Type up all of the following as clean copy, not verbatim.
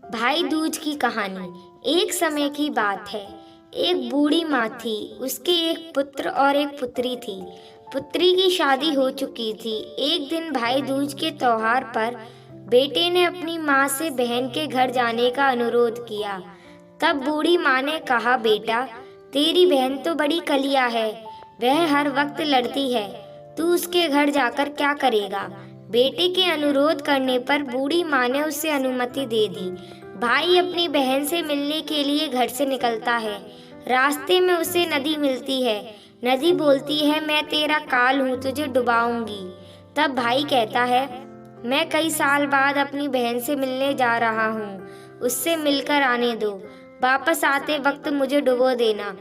भाई दूज की कहानी। एक समय की बात है। एक बूढ़ी माँ थी। उसके एक पुत्र और एक पुत्री थी। पुत्री की शादी हो चुकी थी। एक दिन भाई दूज के त्योहार पर बेटे ने अपनी माँ से बहन के घर जाने का अनुरोध किया। तब बूढ़ी माँ ने कहा, बेटा, तेरी बहन तो बड़ी कलिया है। वह हर वक्त लड़ती है। तू उसके घर जाकर क्या करेगा? बेटे के अनुरोध करने पर बूढ़ी माँ ने उसे अनुमति दे दी। भाई अपनी बहन से मिलने के लिए घर से निकलता है। रास्ते में उसे नदी मिलती है। नदी बोलती है, मैं तेरा काल हूँ, तुझे डुबाऊंगी। तब भाई कहता है, मैं कई साल बाद अपनी बहन से मिलने जा रहा हूँ, उससे मिलकर आने दो। वापस आते वक्त मुझे डुबो देना।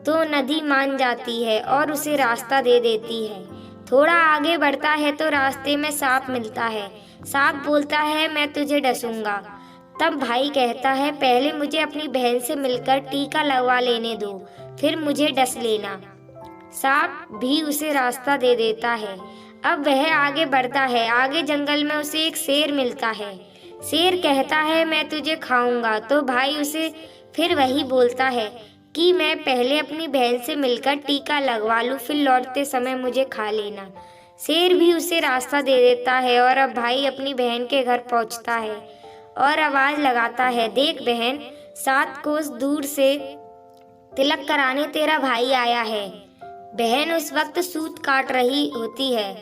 तो नदी मान जाती है और उसे रास्ता दे देती है। थोड़ा आगे बढ़ता है तो रास्ते में सांप मिलता है। सांप बोलता है, मैं तुझे डसूंगा। तब भाई कहता है, पहले मुझे अपनी बहन से मिलकर टीका लगवा लेने दो, फिर मुझे डस लेना। सांप भी उसे रास्ता दे देता है। अब वह आगे बढ़ता है। आगे जंगल में उसे एक शेर मिलता है। शेर कहता है, मैं तुझे खाऊंगा। तो भाई उसे फिर वही बोलता है कि मैं पहले अपनी बहन से मिलकर टीका लगवा लूं, फिर लौटते समय मुझे खा लेना। शेर भी उसे रास्ता दे देता है और अब भाई अपनी बहन के घर पहुंचता है और आवाज लगाता है, देख बहन, 7 कोस दूर से तिलक कराने तेरा भाई आया है। बहन उस वक्त सूत काट रही होती है।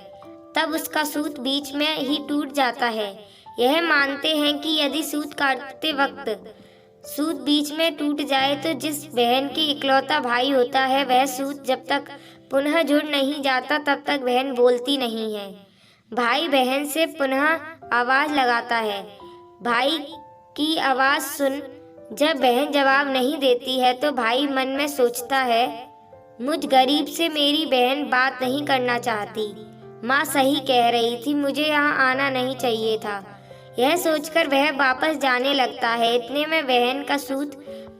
तब उसका सूत बीच में ही टूट जाता है। यह मानते हैं कि यदि सूत काटते वक्त सूत बीच में टूट जाए तो जिस बहन की इकलौता भाई होता है, वह सूत जब तक पुनः जुड़ नहीं जाता तब तक बहन बोलती नहीं है। भाई बहन से पुनः आवाज लगाता है। भाई की आवाज सुन जब बहन जवाब नहीं देती है तो भाई मन में सोचता है, मुझ गरीब से मेरी बहन बात नहीं करना चाहती। माँ सही कह रही थी, मुझे यहाँ आना नहीं चाहिए था। यह सोचकर वह वापस जाने लगता है। इतने में बहन का सूत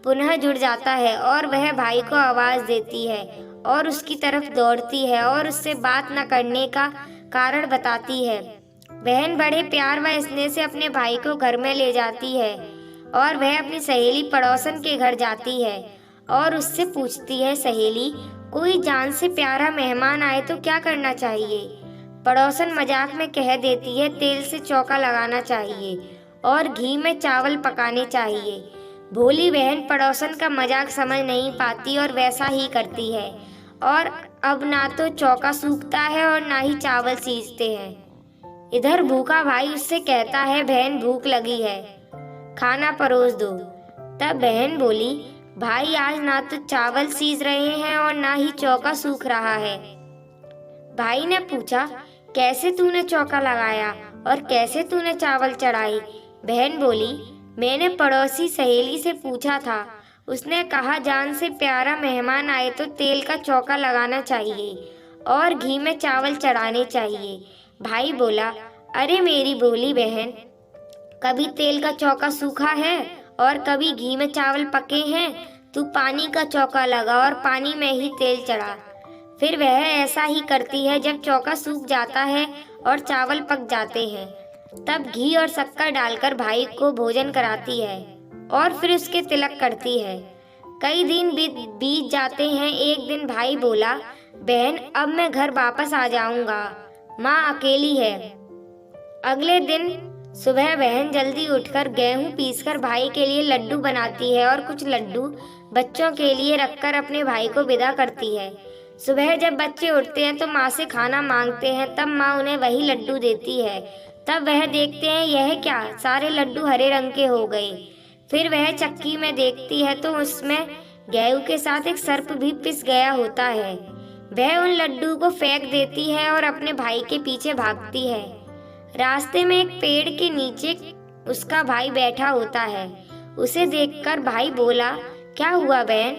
पुनः जुड़ जाता है और वह भाई को आवाज देती है और उसकी तरफ दौड़ती है और उससे बात न करने का कारण बताती है। बहन बड़े प्यार व स्नेह से अपने भाई को घर में ले जाती है और वह अपनी सहेली पड़ोसन के घर जाती है और उससे पूछती है, सहेली, कोई जान से प्यारा मेहमान आए तो क्या करना चाहिए? पड़ोसन मजाक में कह देती है, तेल से चौका लगाना चाहिए और घी में चावल पकाने चाहिए। भोली बहन पड़ोसन का मजाक समझ नहीं पाती और वैसा ही करती है और अब ना तो चौका सूखता है और ना ही चावल सीजते हैं। इधर भूखा भाई उससे कहता है, बहन भूख लगी है, खाना परोस दो। तब बहन बोली, भाई आज ना तो चावल सीज रहे हैं और ना ही चौका सूख रहा है। भाई ने पूछा, कैसे तूने चौका लगाया और कैसे तूने चावल चढ़ाई? बहन बोली, मैंने पड़ोसी सहेली से पूछा था, उसने कहा जान से प्यारा मेहमान आए तो तेल का चौका लगाना चाहिए और घी में चावल चढ़ाने चाहिए। भाई बोला, अरे मेरी भोली बहन, कभी तेल का चौका सूखा है और कभी घी में चावल पके हैं। तू पानी का चौका लगा और पानी में ही तेल चढ़ा। फिर वह ऐसा ही करती है। जब चौका सूख जाता है और चावल पक जाते हैं तब घी और शक्कर डालकर भाई को भोजन कराती है और फिर उसके तिलक करती है। कई दिन बीत जाते हैं। एक दिन भाई बोला, बहन अब मैं घर वापस आ जाऊंगा, माँ अकेली है। अगले दिन सुबह बहन जल्दी उठकर गेहूं पीसकर भाई के लिए लड्डू बनाती है और कुछ लड्डू बच्चों के लिए रखकर अपने भाई को विदा करती है। सुबह जब बच्चे उठते हैं तो माँ से खाना मांगते हैं। तब माँ उन्हें वही लड्डू देती है। तब वह देखते हैं, यह क्या, सारे लड्डू हरे रंग के हो गए। फिर वह चक्की में देखती है तो उसमें गेहूं के साथ एक सर्प भी पिस गया होता है। वह उन लड्डू को फेंक देती है और अपने भाई के पीछे भागती है। रास्ते में एक पेड़ के नीचे उसका भाई बैठा होता है। उसे देखकर भाई बोला, क्या हुआ बहन?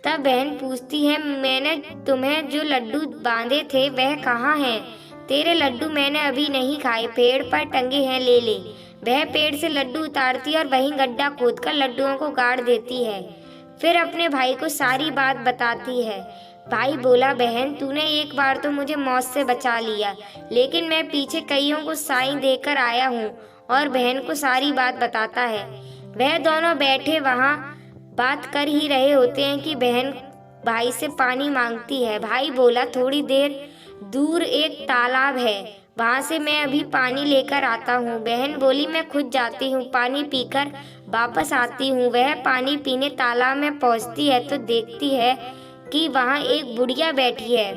तब बहन पूछती है, मैंने तुम्हें जो लड्डू बांधे थे वह कहाँ हैं? तेरे लड्डू मैंने अभी नहीं खाए, पेड़ पर टंगे हैं, ले ले। वह पेड़ से लड्डू उतारती है और वहीं गड्ढा खोदकर लड्डुओं को गाड़ देती है। फिर अपने भाई को सारी बात बताती है। भाई बोला, बहन तूने एक बार तो मुझे मौत से बचा लिया, लेकिन मैं पीछे कईयों को साई देकर आया हूँ। और बहन को सारी बात बताता है। वह दोनों बैठे वहाँ बात कर ही रहे होते हैं कि बहन भाई से पानी मांगती है। भाई बोला, थोड़ी देर दूर एक तालाब है, वहाँ से मैं अभी पानी लेकर आता हूँ। बहन बोली, मैं खुद जाती हूँ, पानी पीकर वापस आती हूँ। वह पानी पीने तालाब में पहुँचती है तो देखती है कि वहाँ एक बुढ़िया बैठी है।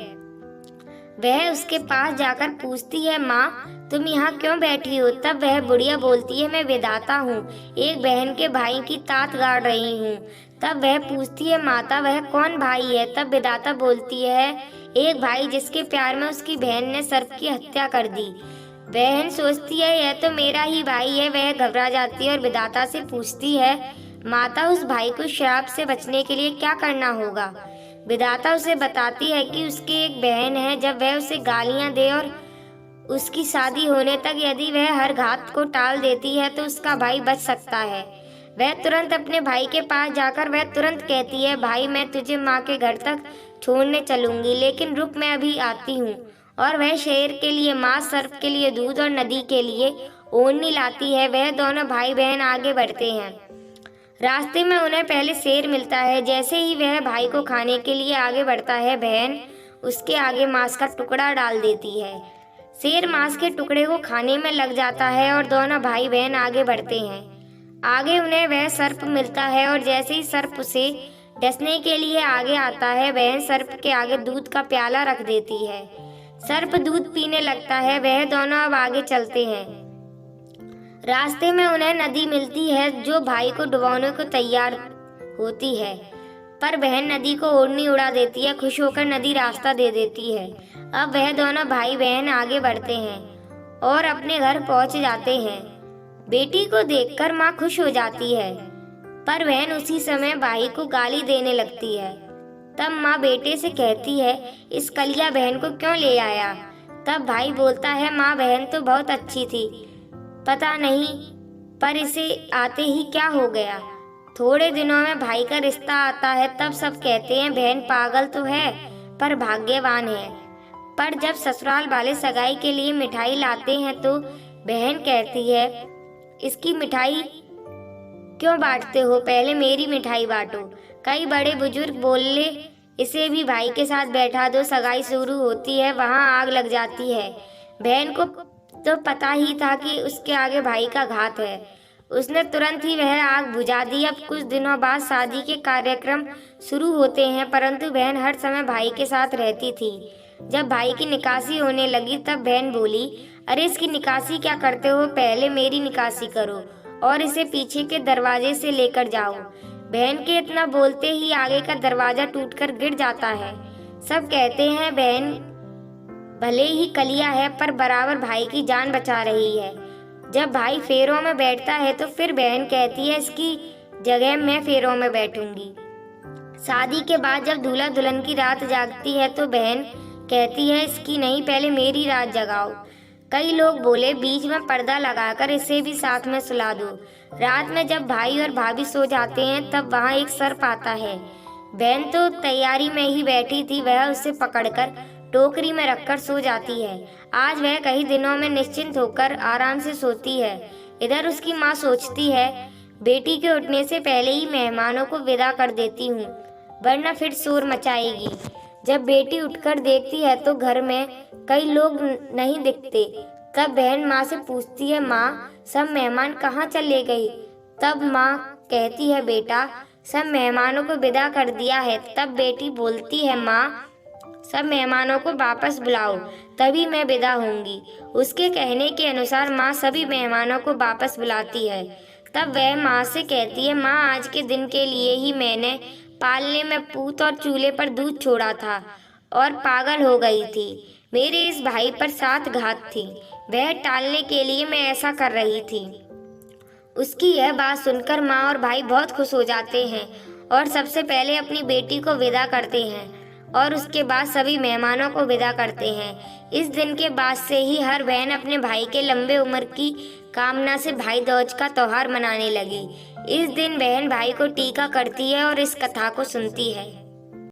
वह उसके पास जाकर पूछती है, माँ तुम यहाँ क्यों बैठी हो? तब वह बुढ़िया बोलती है, मैं विधाता हूँ, एक बहन के भाई की तात गाड़ रही हूँ। तब वह पूछती है, माता वह कौन भाई है? तब विधाता बोलती है, एक भाई जिसके प्यार में उसकी बहन ने सर्प की हत्या कर दी। बहन सोचती है यह तो मेरा ही भाई है। वह घबरा जाती है और विधाता से पूछती है, माता उस भाई को श्राप से बचने के लिए क्या करना होगा? विधाता उसे बताती है कि उसकी एक बहन है, जब वह उसे गालियां दे और उसकी शादी होने तक यदि वह हर घात को टाल देती है तो उसका भाई बच सकता है। वह तुरंत अपने भाई के पास जाकर वह तुरंत कहती है, भाई मैं तुझे माँ के घर तक छोड़ने चलूंगी, लेकिन रुक मैं अभी आती हूँ। और वह शेर के लिए मांस, सर्प के लिए दूध और नदी के लिए ओढ़नी लाती है। वह दोनों भाई बहन आगे बढ़ते हैं। रास्ते में उन्हें पहले शेर मिलता है। जैसे ही वह भाई को खाने के लिए आगे बढ़ता है, बहन उसके आगे मांस का टुकड़ा डाल देती है। शेर मांस के टुकड़े को खाने में लग जाता है और दोनों भाई बहन आगे बढ़ते हैं। आगे उन्हें वह सर्प मिलता है और जैसे ही सर्प उसे डसने के लिए आगे आता है, बहन सर्प के आगे दूध का प्याला रख देती है। सर्प दूध पीने लगता है। वह दोनों अब आगे चलते हैं। रास्ते में उन्हें नदी मिलती है जो भाई को डुबोने को तैयार होती है, पर बहन नदी को ओढ़नी उड़ा देती है। खुश होकर नदी रास्ता दे देती है। अब वह दोनों भाई बहन आगे बढ़ते हैं और अपने घर पहुंच जाते हैं। बेटी को देखकर माँ खुश हो जाती है, पर बहन उसी समय भाई को गाली देने लगती है। तब माँ बेटे से कहती है, इस कलिया बहन को क्यों ले आया? तब भाई बोलता है, माँ बहन तो बहुत अच्छी थी, पता नहीं पर इसे आते ही क्या हो गया। थोड़े दिनों में भाई का रिश्ता आता है। तब सब कहते हैं, बहन पागल तो है पर भाग्यवान है। पर जब ससुराल वाले सगाई के लिए मिठाई लाते हैं तो बहन कहती है, इसकी मिठाई क्यों बांटते हो? पहले मेरी मिठाई बांटो। कई बड़े बुजुर्ग बोले, इसे भी भाई के साथ बैठा दो। सगाई शुरू होती है, वहाँ आग लग जाती है। बहन को तो पता ही था कि उसके आगे भाई का घात है। उसने तुरंत ही वह आग बुझा दी। अब कुछ दिनों बाद शादी के कार्यक्रम शुरू होते हैं, परंतु बहन हर समय भाई के साथ रहती थी। जब भाई की निकासी होने लगी तब बहन बोली, अरे इसकी निकासी क्या करते हो? पहले मेरी निकासी करो और इसे पीछे के दरवाजे से लेकर जाओ। बहन के इतना बोलते ही आगे का दरवाजा टूटकर गिर जाता है। सब कहते हैं, बहन भले ही कलिया है पर बराबर भाई की जान बचा रही है। जब भाई फेरों में बैठता है तो फिर बहन कहती है, इसकी जगह मैं फेरों में बैठूंगी। शादी के बाद जब दूल्हा दुल्हन की रात जागती है तो बहन कहती है, इसकी नहीं, पहले मेरी रात जगाओ। कई लोग बोले, बीच में पर्दा लगाकर इसे भी साथ में सुला दो। रात में जब भाई और भाभी सो जाते हैं तब वहाँ एक सर्प आता है। बहन तो तैयारी में ही बैठी थी, वह उसे पकड़कर टोकरी में रखकर सो जाती है। आज वह कई दिनों में निश्चिंत होकर आराम से सोती है। इधर उसकी माँ सोचती है, बेटी के उठने से पहले ही मेहमानों को विदा कर देती हूँ, वरना फिर शोर मचाएगी। जब बेटी उठकर देखती है तो घर में कई लोग नहीं दिखते। तब बहन माँ से पूछती है, माँ सब मेहमान कहाँ चले गए? तब माँ कहती है, बेटा सब मेहमानों को विदा कर दिया है। तब बेटी बोलती है, माँ सब मेहमानों को वापस बुलाओ, तभी मैं विदा होंगी। उसके कहने के अनुसार माँ सभी मेहमानों को वापस बुलाती है। तब वह माँ से कहती है, माँ आज के दिन के लिए ही मैंने पालने में पूत और चूल्हे पर दूध छोड़ा था और पागल हो गई थी। मेरे इस भाई पर 7 घात थी, वह टालने के लिए मैं ऐसा कर रही थी। उसकी यह बात सुनकर माँ और भाई बहुत खुश हो जाते हैं और सबसे पहले अपनी बेटी को विदा करते हैं और उसके बाद सभी मेहमानों को विदा करते हैं। इस दिन के बाद से ही हर बहन अपने भाई के लंबे उम्र की कामना से भाई दूज का त्योहार मनाने लगी। इस दिन बहन भाई को टीका करती है और इस कथा को सुनती है।